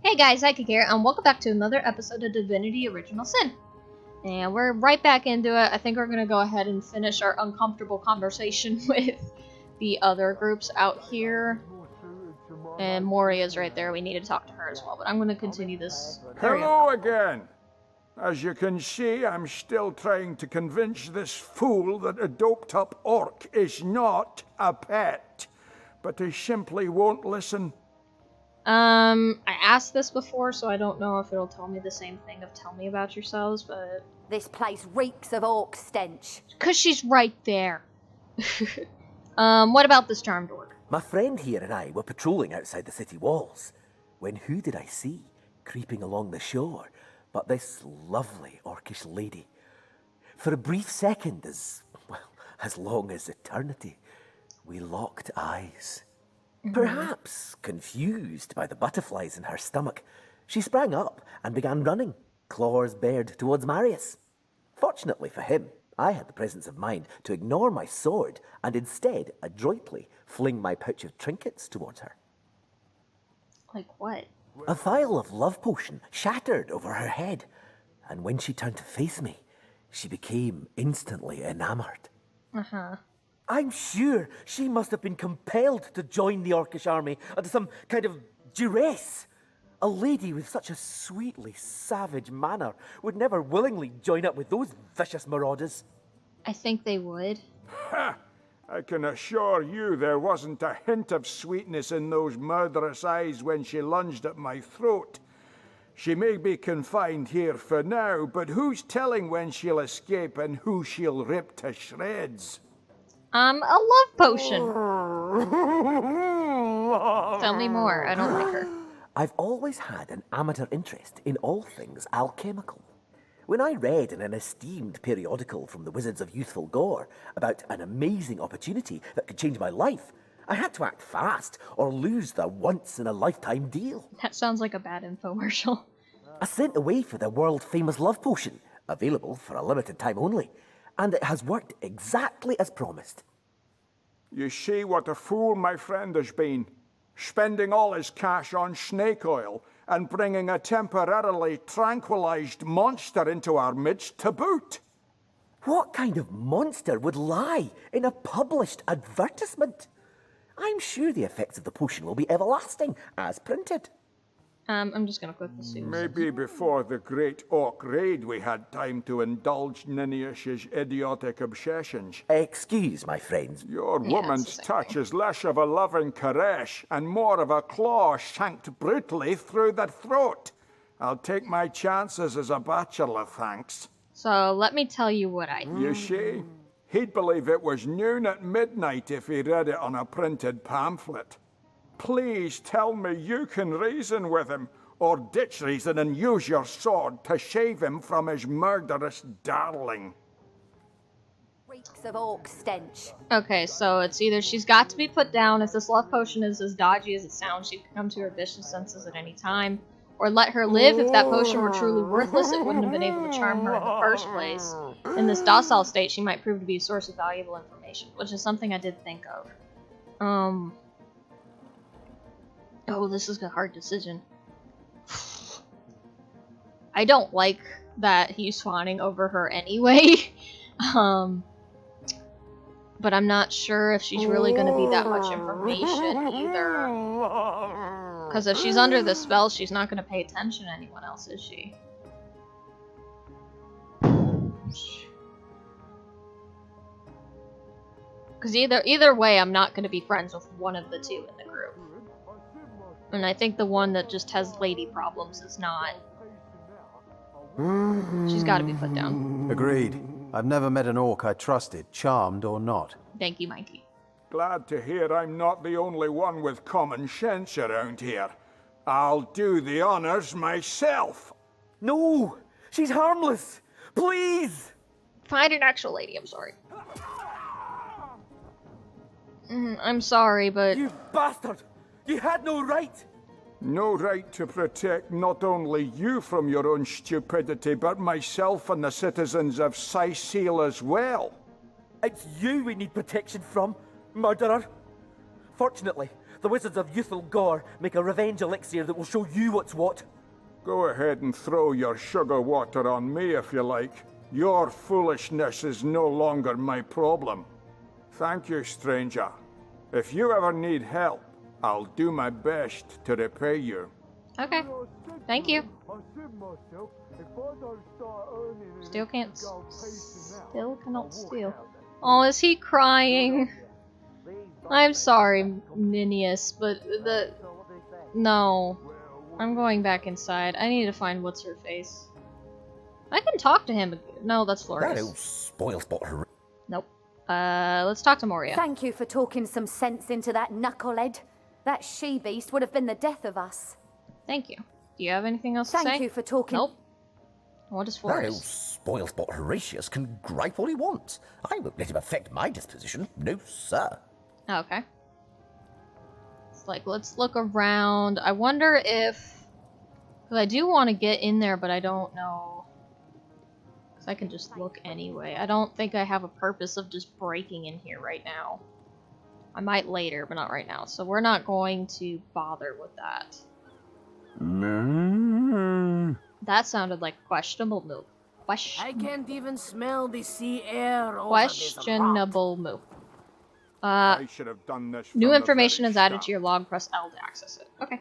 Hey guys, Ike here, and welcome back to another episode of Divinity Original Sin. And we're right back into it. I think we're going to go ahead and finish our uncomfortable conversation with the other groups out here. And Moria's right there. We need to talk to her as well, but I'm going to continue this. Hello again. As you can see, I'm still trying to convince this fool that a doped-up orc is not a pet. But he simply won't listen. I asked this before, so I don't know if it'll tell me the same thing of tell me about yourselves, but... This place reeks of orc stench. 'Cause she's right there. What about this charmed orc? My friend here and I were patrolling outside the city walls, when who did I see creeping along the shore but this lovely orcish lady. For a brief second, as long as eternity, we locked eyes. Perhaps confused by the butterflies in her stomach, she sprang up and began running, claws bared towards Marius. Fortunately for him, I had the presence of mind to ignore my sword and instead adroitly fling my pouch of trinkets towards her. Like what? A vial of love potion shattered over her head, and when she turned to face me, she became instantly enamored. I'm sure she must have been compelled to join the Orcish army under some kind of duress. A lady with such a sweetly savage manner would never willingly join up with those vicious marauders. I think they would. Ha! I can assure you there wasn't a hint of sweetness in those murderous eyes when she lunged at my throat. She may be confined here for now, but who's telling when she'll escape and who she'll rip to shreds? A love potion. Tell me more. I don't like her. I've always had an amateur interest in all things alchemical. When I read in an esteemed periodical from the Wizards of Youthful Gore about an amazing opportunity that could change my life, I had to act fast or lose the once-in-a-lifetime deal. That sounds like a bad infomercial. I sent away for the world-famous love potion, available for a limited time only, and it has worked exactly as promised. You see what a fool my friend has been, spending all his cash on snake oil and bringing a temporarily tranquilized monster into our midst to boot. What kind of monster would lie in a published advertisement? I'm sure the effects of the potion will be everlasting, as printed. I'm just gonna click the suit. Maybe before the great orc raid we had time to indulge Ninius's idiotic obsessions. Excuse my friends. Your Yeah, woman's it's the same touch thing. is less of a loving caress and more of a claw shanked brutally through the throat. I'll take my chances as a bachelor, thanks. So let me tell you what I think. You see, he'd believe it was noon at midnight if he read it on a printed pamphlet. Please tell me you can reason with him, or ditch reason and use your sword to shave him from his murderous darling. Reeks of orc stench. Okay, so it's either she's got to be put down if this love potion is as dodgy as it sounds, she could come to her vicious senses at any time, or let her live. If that potion were truly worthless, it wouldn't have been able to charm her in the first place. In this docile state, she might prove to be a source of valuable information, which is something I did think of. Oh, this is a hard decision. I don't like that he's fawning over her anyway. But I'm not sure if she's really going to be that much information either. Because if she's under the spell, she's not going to pay attention to anyone else, is she? Because either way, I'm not going to be friends with one of the two in the group. And I think the one that just has lady problems is not. She's got to be put down. Agreed. I've never met an orc I trusted, charmed or not. Thank you, Mikey. Glad to hear I'm not the only one with common sense around here. I'll do the honors myself. No! She's harmless! Please! Find an actual lady, I'm sorry. I'm sorry, but... You bastard! You had no right! No right to protect not only you from your own stupidity, but myself and the citizens of Sicil as well. It's you we need protection from, murderer. Fortunately, The wizards of Youthful Gore make a revenge elixir that will show you what's what. Go ahead and throw your sugar water on me if you like. Your foolishness is no longer my problem. Thank you, stranger. If you ever need help, I'll do my best to repay you. Okay. Thank you. Still can't. Still cannot steal. Oh, is he crying? I'm sorry, Ninius, but no. I'm going back inside. I need to find what's her face. I can talk to him. No, that's That Florius. old spoilspot. Nope. Let's talk to Moria. Thank you for talking some sense into that knucklehead. That she-beast would have been the death of us. Thank you. Do you have anything else to say? Thank you for talking. Nope. What is That old Florius? spoilspot Horatius can gripe all he wants. I won't let him affect my disposition. No, sir. Oh, okay. It's like, let's look around. I wonder if... Because I do want to get in there, but I don't know. Because I can just look anyway. I don't think I have a purpose of just breaking in here right now. I might later, but not right now. So we're not going to bother with that. That sounded like questionable move. I can't even smell the sea air over Questionable move. I should have done this from New the information very is added start. to your log. Press L to access it. Okay.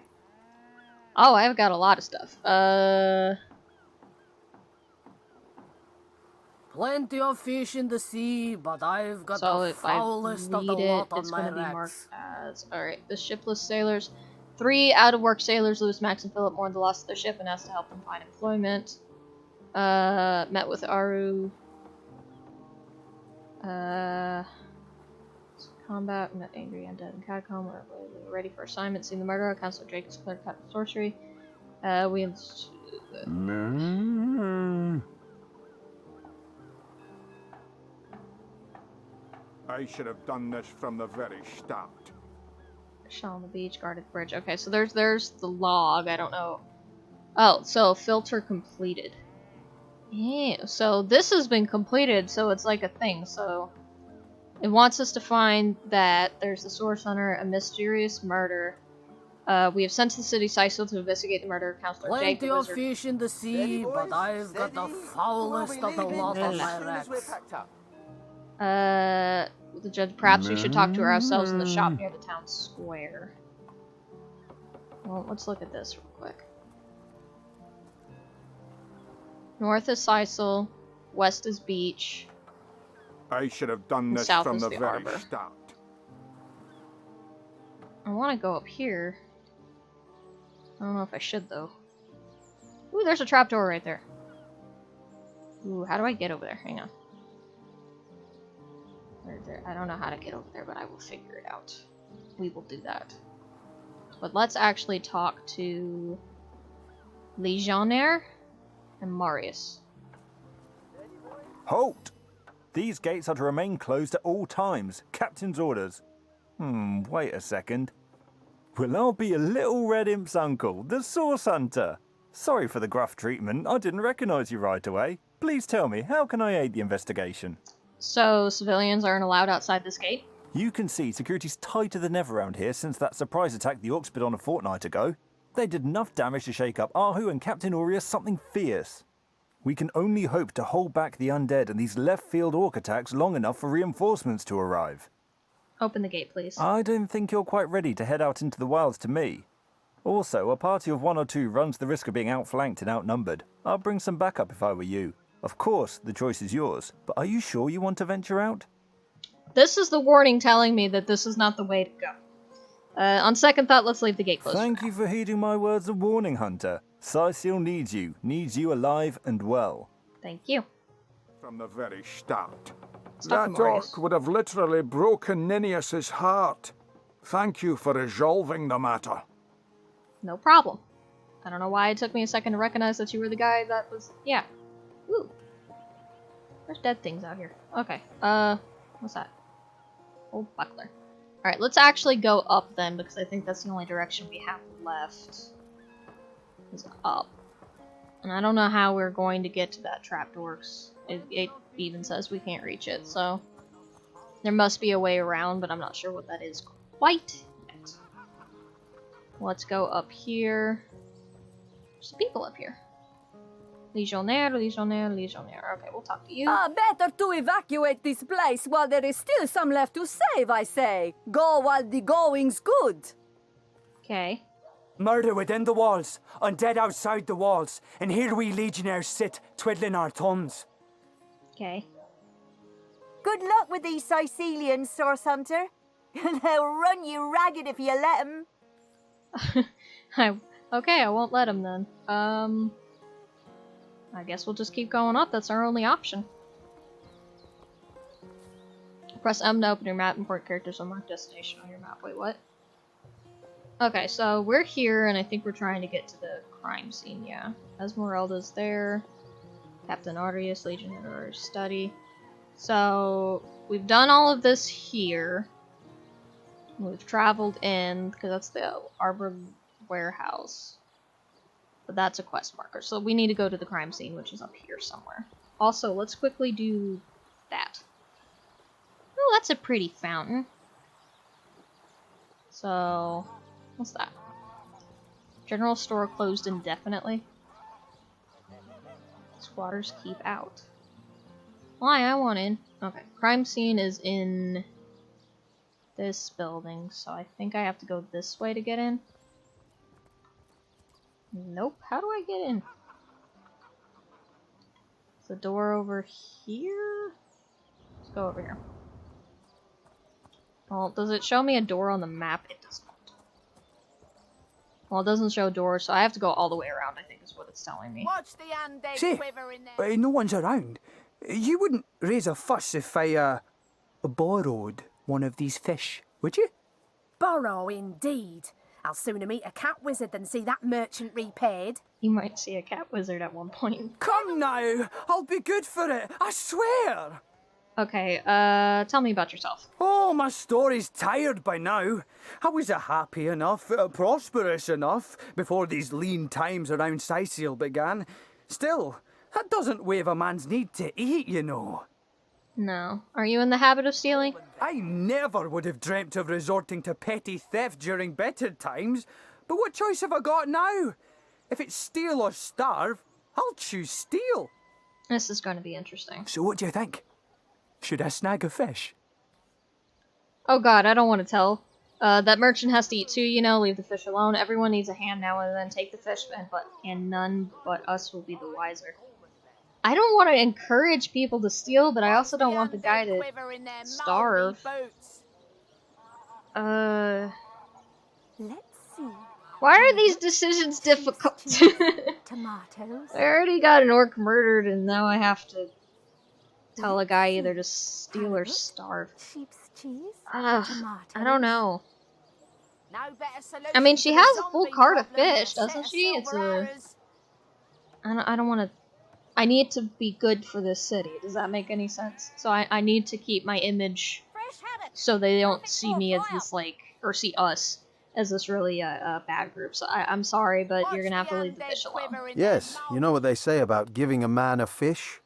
Oh, I've got a lot of stuff. Plenty of fish in the sea, but I've got So the if I foulest of the read it, lot on it's my going to be marked racks. as... Alright, the shipless sailors. 3 out-of-work sailors lose Max and Philip mourn the loss of their ship and asked to help them find employment. Met with Aru. Combat, met angry undead and catacomb. We're ready for assignment. Seen the murderer. Counselor Drake is clear cut sorcery. We have... I should have done this from the very start. Shell on the beach, guarded bridge. Okay, so there's the log. I don't know. Oh, so filter completed. Yeah, so this has been completed, so it's like a thing. So it wants us to find that there's the source hunter, a mysterious murder. We have sent to the city Sisal to investigate the murder of Counselor Jake, Plenty the of wizard. fish in the sea, but I've got the foulest of the lot on my racks. The judge, perhaps we should talk to ourselves in the shop near the town square. Well, let's look at this real quick. North is Sisal, west is beach. I should have done And this south from is the the very arbor. start. I want to go up here. I don't know if I should, though. Ooh, there's a trapdoor right there. Ooh, how do I get over there? Hang on. I don't know how to get over there, but I will figure it out. We will do that. But let's actually talk to Legionnaire and Marius. Halt! These gates are to remain closed at all times. Captain's orders. Wait a second. Well, I'll be a little red imp's uncle, the source hunter. Sorry for the gruff treatment. I didn't recognize you right away. Please tell me, how can I aid the investigation? So, civilians aren't allowed outside this gate? You can see security's tighter than ever around here since that surprise attack the Orcs did on a fortnight ago. They did enough damage to shake up Ahu and Captain Aureus something fierce. We can only hope to hold back the undead and these left-field Orc attacks long enough for reinforcements to arrive. Open the gate, please. I don't think you're quite ready to head out into the wilds to me. Also, a party of 1 or 2 runs the risk of being outflanked and outnumbered. I'll bring some backup if I were you. Of course, the choice is yours, but are you sure you want to venture out? This is the warning telling me that this is not the way to go. On second thought, let's leave the gate closed. Thank you for heeding my words of warning, Hunter. Sisal needs you alive and well. Thank you. From the very start. Stop him, That Marius. orc would have literally broken Ninius's heart. Thank you for resolving the matter. No problem. I don't know why it took me a second to recognize that you were the guy that was... Yeah. Ooh. There's dead things out here. Okay. What's that? Old buckler. Alright, let's actually go up then, because I think that's the only direction we have left. Is up. And I don't know how we're going to get to that trapdoor. It even says we can't reach it, so... There must be a way around, but I'm not sure what that is quite yet. Let's go up here. There's people up here. Legionnaire, Legionnaire, Legionnaire. Okay, we'll talk to you. Better to evacuate this place while there is still some left to save, I say. Go while the going's good. Okay. Murder within the walls, undead outside the walls, and here we legionnaires sit, twiddling our thumbs. Okay. Good luck with these Sicilians, Source Hunter. They'll run you ragged if you let them. Okay, I won't let him then. I guess we'll just keep going up. That's our only option. Press M to open your map. Import characters on marked destination on your map. Wait, what? Okay, so we're here, and I think we're trying to get to the crime scene, yeah. Esmeralda's there. Captain Arius, Legionnaire Study. So, we've done all of this here. We've traveled in, because that's the Arbor Warehouse. But that's a quest marker, so we need to go to the crime scene, which is up here somewhere. Also, let's quickly do that. Oh, that's a pretty fountain. So, what's that? General store closed indefinitely. Squatters keep out. Why? I want in. Okay, crime scene is in this building, so I think I have to go this way to get in. Nope. How do I get in? Is the door over here? Let's go over here. Well, does it show me a door on the map? It does not. Well, it doesn't show doors, so I have to go all the way around, I think is what it's telling me. Watch the undead Say, quiver in there. no one's around. You wouldn't raise a fuss if I, borrowed one of these fish, would you? Borrow indeed. I'll sooner meet a cat wizard than see that merchant repaid. You might see a cat wizard at one point. Come now, I'll be good for it, I swear. Okay, tell me about yourself. Oh, my story's tired by now. I was happy enough, prosperous enough, before these lean times around Sicile began. Still, that doesn't waive a man's need to eat, you know. No. Are you in the habit of stealing? I never would have dreamt of resorting to petty theft during better times, but what choice have I got now? If it's steal or starve, I'll choose steal. This is going to be interesting. So what do you think? Should I snag a fish? Oh god, I don't want to tell. That merchant has to eat too, you know, leave the fish alone. Everyone needs a hand now and then. Take the fish, and none but us will be the wiser. I don't want to encourage people to steal, but I also don't want the guy to starve. Let's see. Why are these decisions difficult? Tomatoes. I already got an orc murdered, and now I have to tell a guy either to steal or starve. Sheep's cheese. I don't know. No better solution I mean, she to the has a full zombie cart of problem than fish, a set doesn't of she? It's silver a... arrows. I don't want to... I need to be good for this city. Does that make any sense? So I need to keep my image Fresh haddock. so they don't Perfect see for me as fire. this, like... Or see us as this really bad group. So I'm sorry, but you're gonna have to leave the fish alone. Yes, you know what they say about giving a man a fish?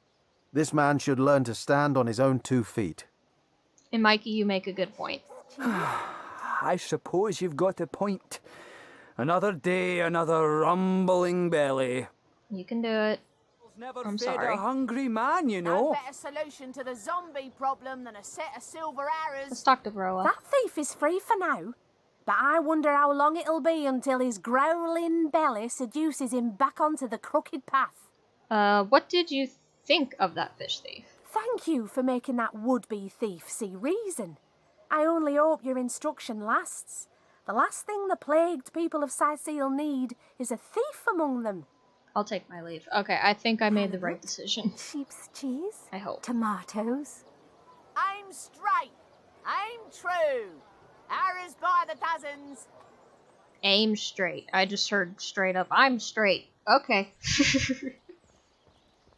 This man should learn to stand on his own 2 feet. And Mikey, you make a good point. I suppose you've got a point. Another day, another rumbling belly. You can do it. Never I'm fed sorry. a hungry man, you No know. better solution to the zombie problem than a set of silver Let's arrows. talk to Broa. That thief is free for now. But I wonder how long it'll be until his growling belly seduces him back onto the crooked path. What did you think of that fish thief? Thank you for making that would-be thief see reason. I only hope your instruction lasts. The last thing the plagued people of Sicile need is a thief among them. I'll take my leave. Okay, I think I made the right decision. Sheep's cheese. I hope. Tomatoes. Aim straight. Aim true. Arrows by the dozens. Aim straight. I just heard straight up, I'm straight. Okay.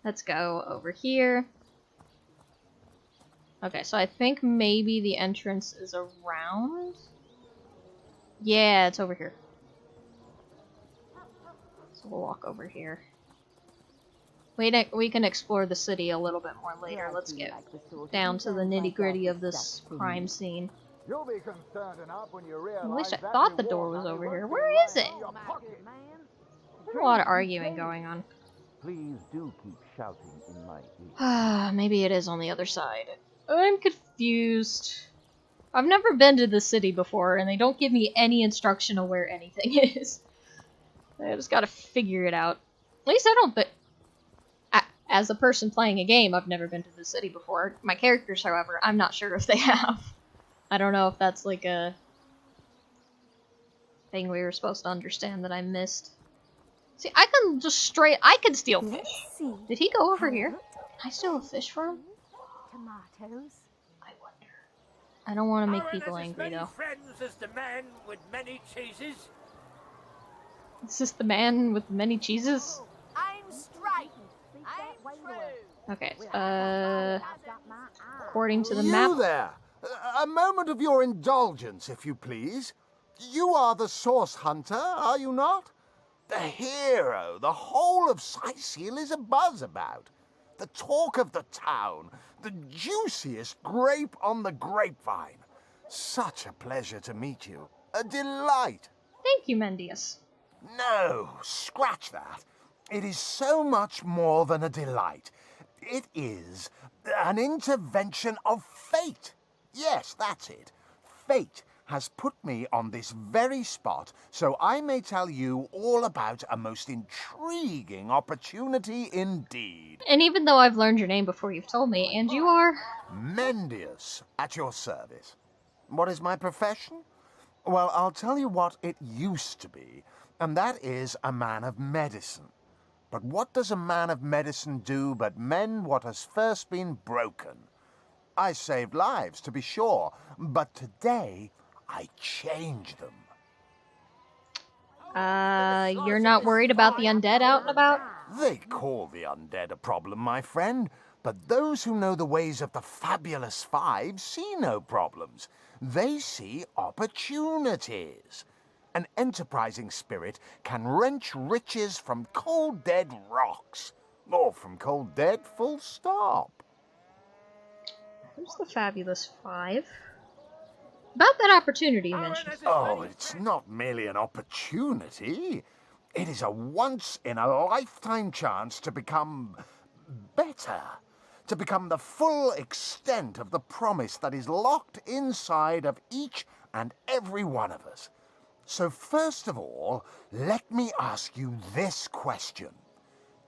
Let's go over here. Okay, so I think maybe the entrance is around? Yeah, it's over here. So we'll walk over here. We can explore the city a little bit more later. Let's get down to the nitty-gritty of this crime scene. You'll be concerned enough when you realize At least I that thought the door reward was honey over here. won't Where be is it? right in your pocket. There's a lot of arguing going on. Please do keep shouting in my ear. Maybe it is on the other side. I'm confused. I've never been to the city before, and they don't give me any instruction of where anything is. I just gotta figure it out. At least I don't, but as a person playing a game, I've never been to the city before. My characters, however, I'm not sure if they have. I don't know if that's like a thing we were supposed to understand that I missed. See, I can just I can steal fish. Did he go over here? Can I steal a fish from him? Tomatoes. I wonder. I don't want to make people angry, though. Friends as the man with many cheeses. Is this the man with many cheeses? I'm straight. I'm true. Okay, according to the You map. there! A moment of your indulgence, if you please. You are the source hunter, are you not? The hero the whole of Sightseal is abuzz about. The talk of the town. The juiciest grape on the grapevine. Such a pleasure to meet you. A delight. Thank you, Mendius. No, scratch that. It is so much more than a delight. It is an intervention of fate. Yes, that's it. Fate has put me on this very spot so I may tell you all about a most intriguing opportunity indeed. And even though I've learned your name before you've told me, and you are... Mendius, at your service. What is my profession? Well, I'll tell you what it used to be, and that is a man of medicine. But what does a man of medicine do but mend what has first been broken? I saved lives, to be sure, but today I change them. You're not worried about the undead out and about? They call the undead a problem, my friend, but those who know the ways of the Fabulous Five see no problems. They see opportunities. An enterprising spirit can wrench riches from cold dead rocks, or from cold dead full stop. Who's the Fabulous Five? About that opportunity you mentioned. Oh, it's not merely an opportunity. It is a once-in-a-lifetime chance to become better. To become the full extent of the promise that is locked inside of each and every one of us. So first of all, let me ask you this question.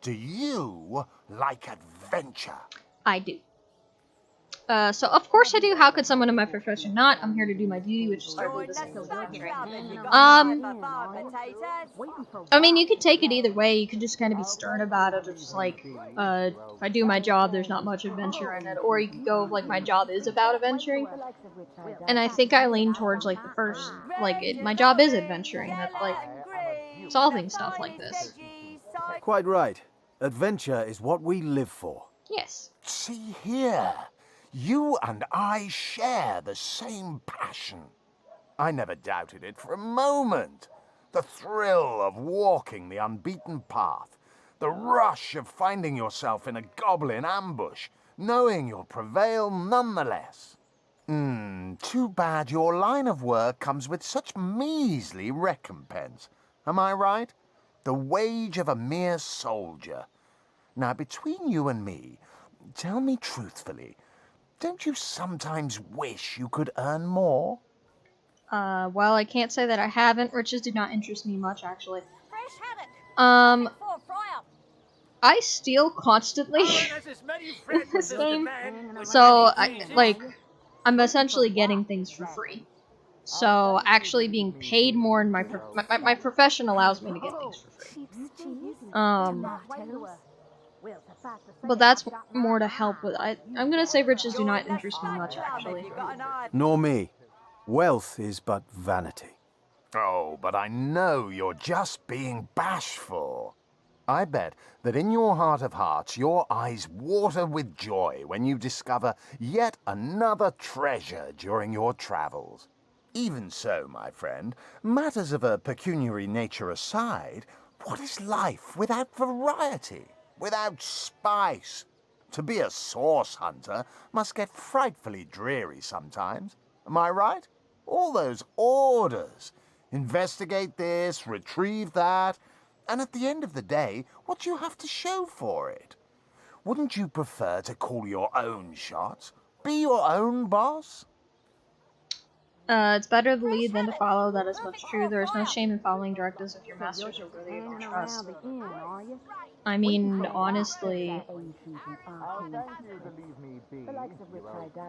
Do you like adventure? I do. So of course I do. How could someone in my profession not? I'm here to do my duty, which is hardly the same as adventuring. I mean, you could take it either way. You could just kind of be stern about it, or just like, if I do my job, there's not much adventure in it. Or you could go, like, my job is about adventuring. And I think I lean towards, like, the first, like, my job is adventuring. That's, like, solving stuff like this. Quite right. Adventure is what we live for. Yes. See here. You and I share the same passion. I never doubted it for a moment. The thrill of walking the unbeaten path. The rush of finding yourself in a goblin ambush, knowing you'll prevail nonetheless. Too bad your line of work comes with such measly recompense. Am I right? The wage of a mere soldier. Now, between you and me, tell me truthfully, don't you sometimes wish you could earn more? Well, I can't say that I haven't. Riches do not interest me much, actually. I steal constantly in this game, so I'm essentially getting things for free. So actually being paid more in my profession allows me to get things for free. But that's more to help with. I'm gonna say riches do not interest me much, actually. Nor me. Wealth is but vanity. Oh, but I know you're just being bashful. I bet that in your heart of hearts, your eyes water with joy when you discover yet another treasure during your travels. Even so, my friend, matters of a pecuniary nature aside, what is life without variety, without spice? To be a source hunter must get frightfully dreary sometimes. Am I right? All those orders. Investigate this, retrieve that, and at the end of the day, what do you have to show for it? Wouldn't you prefer to call your own shots? Be your own boss? It's better to lead than to follow, that is much true. There is no shame in following directives if your masters are worthy of your trust. I mean, honestly,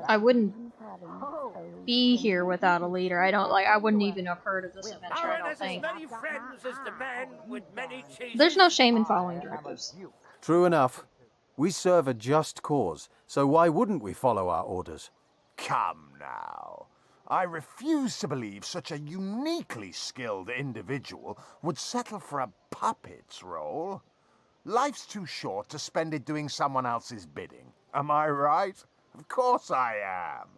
I wouldn't be here without a leader. I wouldn't even have heard of this adventure, I don't think. Many friends as the man with many cheeses. There's no shame in following directives. True enough. We serve a just cause, so why wouldn't we follow our orders? Come now. I refuse to believe such a uniquely skilled individual would settle for a puppet's role. Life's too short to spend it doing someone else's bidding. Am I right? Of course I am.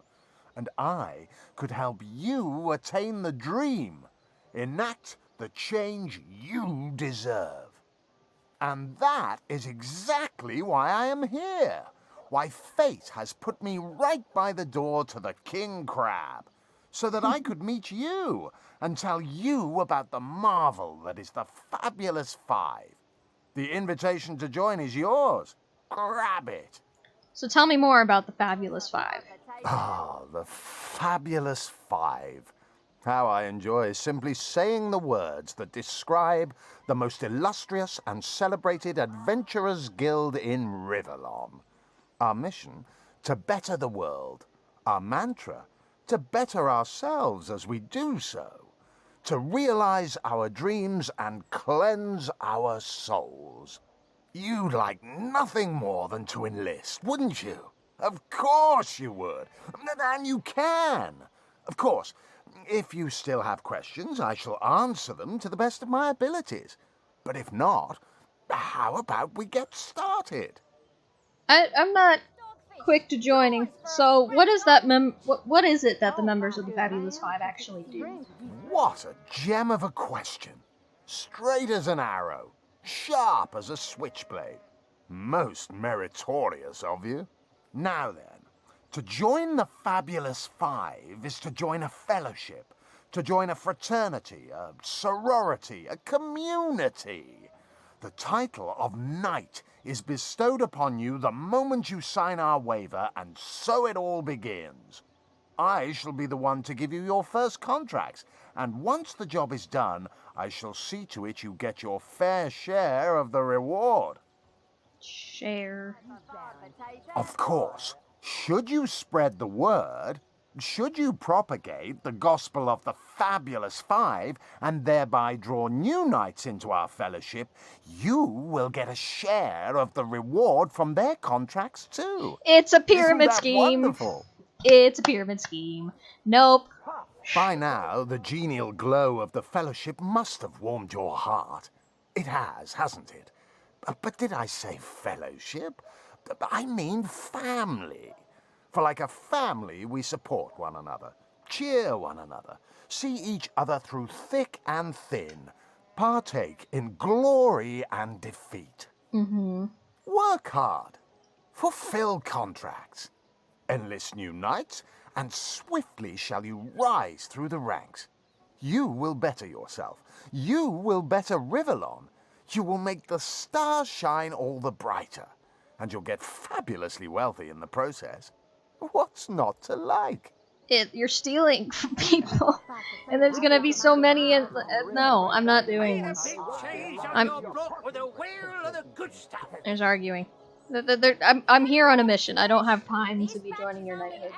And I could help you attain the dream, enact the change you deserve. And that is exactly why I am here. Why fate has put me right by the door to the King Crab, so that I could meet you and tell you about the marvel that is the Fabulous Five. The invitation to join is yours. Grab it. So tell me more about the Fabulous Five. Ah, the Fabulous Five. How I enjoy simply saying the words that describe the most illustrious and celebrated adventurers' guild in Riverlon. Our mission, to better the world. Our mantra, to better ourselves as we do so. To realize our dreams and cleanse our souls. You'd like nothing more than to enlist, wouldn't you? Of course you would. And you can. Of course, if you still have questions, I shall answer them to the best of my abilities. But if not, how about we get started? I'm not quick to joining. So what is that what is it that the members of the Fabulous Five actually do? What a gem of a question. Straight as an arrow, sharp as a switchblade. Most meritorious of you. Now then, to join the Fabulous Five is to join a fellowship, to join a fraternity, a sorority, a community. The title of Knight is bestowed upon you the moment you sign our waiver, and so it all begins. I shall be the one to give you your first contracts, and once the job is done, I shall see to it you get your fair share of the reward. Share. Of course, should you spread the word, should you propagate the gospel of the Fabulous Five and thereby draw new knights into our fellowship, you will get a share of the reward from their contracts too. It's a pyramid Isn't that scheme. Wonderful? It's a pyramid scheme. Nope. By now, the genial glow of the fellowship must have warmed your heart. It has, hasn't it? But did I say fellowship? I mean family. For like a family, we support one another, cheer one another, see each other through thick and thin, partake in glory and defeat. Work hard, fulfill contracts, enlist new knights, and swiftly shall you rise through the ranks. You will better yourself. You will better Riverlon. You will make the stars shine all the brighter, and you'll get fabulously wealthy in the process. What's not to like? You're stealing from people, and there's gonna be so many. No, I'm not doing this. There's arguing. I'm here on a mission. I don't have time to be joining your knighthood.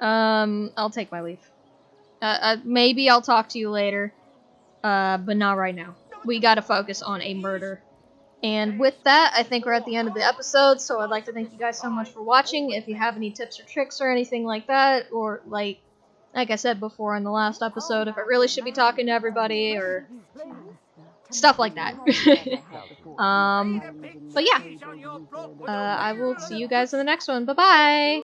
I'll take my leave. Maybe I'll talk to you later, but not right now. We gotta focus on a murder. And with that, I think we're at the end of the episode, so I'd like to thank you guys so much for watching. If you have any tips or tricks or anything like that, or like I said before in the last episode, if I really should be talking to everybody, or stuff like that. But yeah, I will see you guys in the next one. Bye-bye!